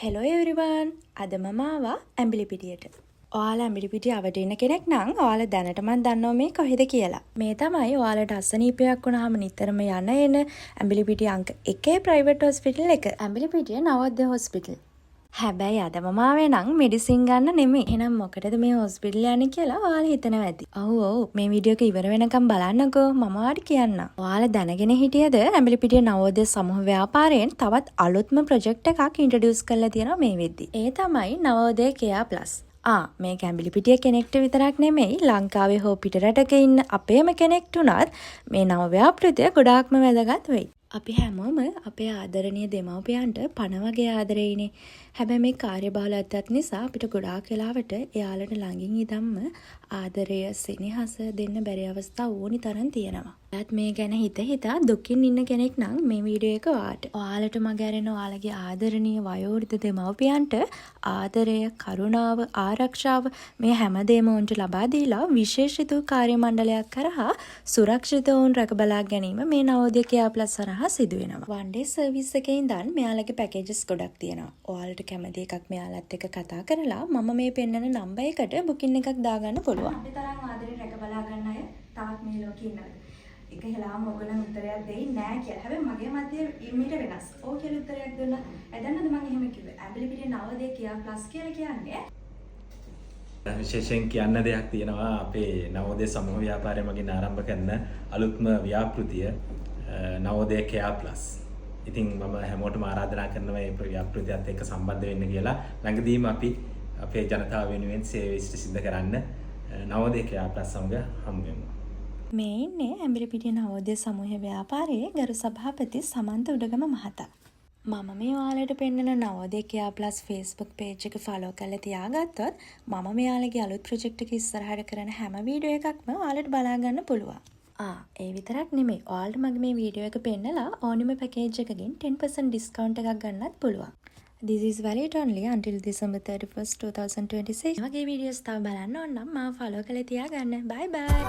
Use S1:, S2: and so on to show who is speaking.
S1: Hello everyone අද මම ආවා ඇඹිලිපිටියට. ඔයාලා ඇඹිලිපිටිය අවට ඉන්න කෙනෙක් නම් ඔයාලා දැනටමත් දන්නවා මේ කොහෙද කියලා. මේ තමයි ඔයාලට අසනීපයක් වුණාම නිතරම යන එන ඇඹිලිපිටිය අංක 1 ප්‍රයිවට් හොස්පිටල් එක. ඇඹිලිපිටිය නවෝදය හොස්පිටල්. හැබැයි අද මම ආවේ නම් මෙඩිසින් ගන්න නෙමෙයි. එහෙනම් මොකටද මේ හොස්පිටල් යන්නේ කියලා ඔයාලා හිතනවා ඇති. ඔව් මේ වීඩියෝ එක ඉවර වෙනකම් බලන්නකෝ මම ඔයාලට කියන්නම්. ඔයාලා දැනගෙන හිටියද ඇඹිලිපිටිය නවෝදය සමූහ ව්‍යාපාරයෙන් තවත් අලුත්ම ප්‍රොජෙක්ට් එකක් ඉන්ට්‍රොඩියුස් කරලා තියෙනවා මේ වෙද්දි. ඒ තමයි නවෝදය කෙයා ප්ලස්. මේ ඇඹිලිපිටිය කෙනෙක්ට විතරක් නෙමෙයි ලංකාවේ හෝ පිටරටක ඉන්න අපේම කෙනෙක්ට උනත් මේ නව ව්‍යාපෘතිය ගොඩාක්ම වැදගත් වෙයි. අපි හැමෝම අපේ ආදරණීය දෙමව්පියන්ට පණ වගේ ආදරෙයිනේ. හැබැයි මේ කාර්යබහුලත්වයත් නිසා අපිට ගොඩාක් වෙලාවට එයාලට ළඟින් ඉඳන්ම ආදරය සෙනෙහස දෙන්න බැරි අවස්ථා ඕනි තරම් තියෙනවා. ඔයාත් මේ ගැන හිතා දුකින් ඉන්න කෙනෙක් නම් මේ වීඩියෝ එක ඔයාට. ඔයාලට මගහැරෙන ඔයාලගේ ආදරණීය වයෝවෘද්ධ දෙමව්පියන්ට ආදරය, කරුණාව, ආරක්ෂාව මේ හැමදේම උන්ට ලබා දීලා විශේෂිත කාර්ය මණ්ඩලයක් කරහා සුරක්ෂිත වුන් රැක බලා ගැනීම මේ නවෝදය කෙයා ප්ලස් හරහා සිදු වෙනවා. වන් ඩේ සර්විස් එකේ ඉඳන් මෙයාලගේ පැකේජස් ගොඩක් තියෙනවා. ඔයාලට කැමති එකක් මෙයාලත් එක්ක කතා කරලා මම මේ පෙන්නන නම්බර් එකට බුකින් එකක් දාගන්න පුළුවන්. අපේ තරම් ආදරේ රැක බලා ගන්න අය තවත් මේ ලෝකේ ඉන්නවද? එක හෙලාම ඔයගොල්ලන් උත්තරයක් දෙයි නෑ කියලා. හැබැයි මගේ මතය ඊමීට වෙනස්. ඔව් කියලා උත්තරයක් දුන්නා. ඇදන්නද මම එහෙම කිව්වේ. ඇඹිලිපිටිය නවෝදය කෙයා ප්ලස් කියලා කියන්නේ
S2: විශේෂයෙන් කියන්න දෙයක් තියෙනවා අපේ නවෝදය සමූහ ව්‍යාපාරය මගින් ආරම්භ කරන අලුත්ම ව්‍යාපෘතිය නවෝදය කෙයා ප්ලස්. ඉතින් මම හැමෝටම ආරාධනා කරනවා මේ ව්‍යාපෘතියත් එක්ක සම්බන්ධ වෙන්න කියලා. ළඟදීම අපි අපේ ජනතාව වෙනුවෙන් සේවය ඉෂ්ට සිද්ධ කරන්න නවෝදය කෙයා ප්ලස් සමග හමු වෙමු.
S1: මේ ඉන්නේ ඇඹිලිපිටිය නවෝදය සමූහ ව්‍යාපාරයේ ගරු සභාපති සමන්ත උඩගම මහතා. මම මේ ඔයාලට පෙන්නන නවෝදය කෙයා ප්ලස් Facebook page එක follow කරලා තියාගත්තොත් මම මෙයාලගේ අලුත් project එක ඉස්සරහට කරන හැම වීඩියෝ එකක්ම ඔයාලට බලා ගන්න පුළුවන්. ඒ විතරක් නෙමෙයි. ඔයාලට මගේ මේ වීඩියෝ එක පෙන්නලා ඕනිම package එකකින් 10% discount එකක් ගන්නත් පුළුවන්. This is valid only until December 31st, 2026. මගේ වීඩියෝස් තව බලන්න ඕන නම් මාව follow කරලා තියාගන්න. Bye bye.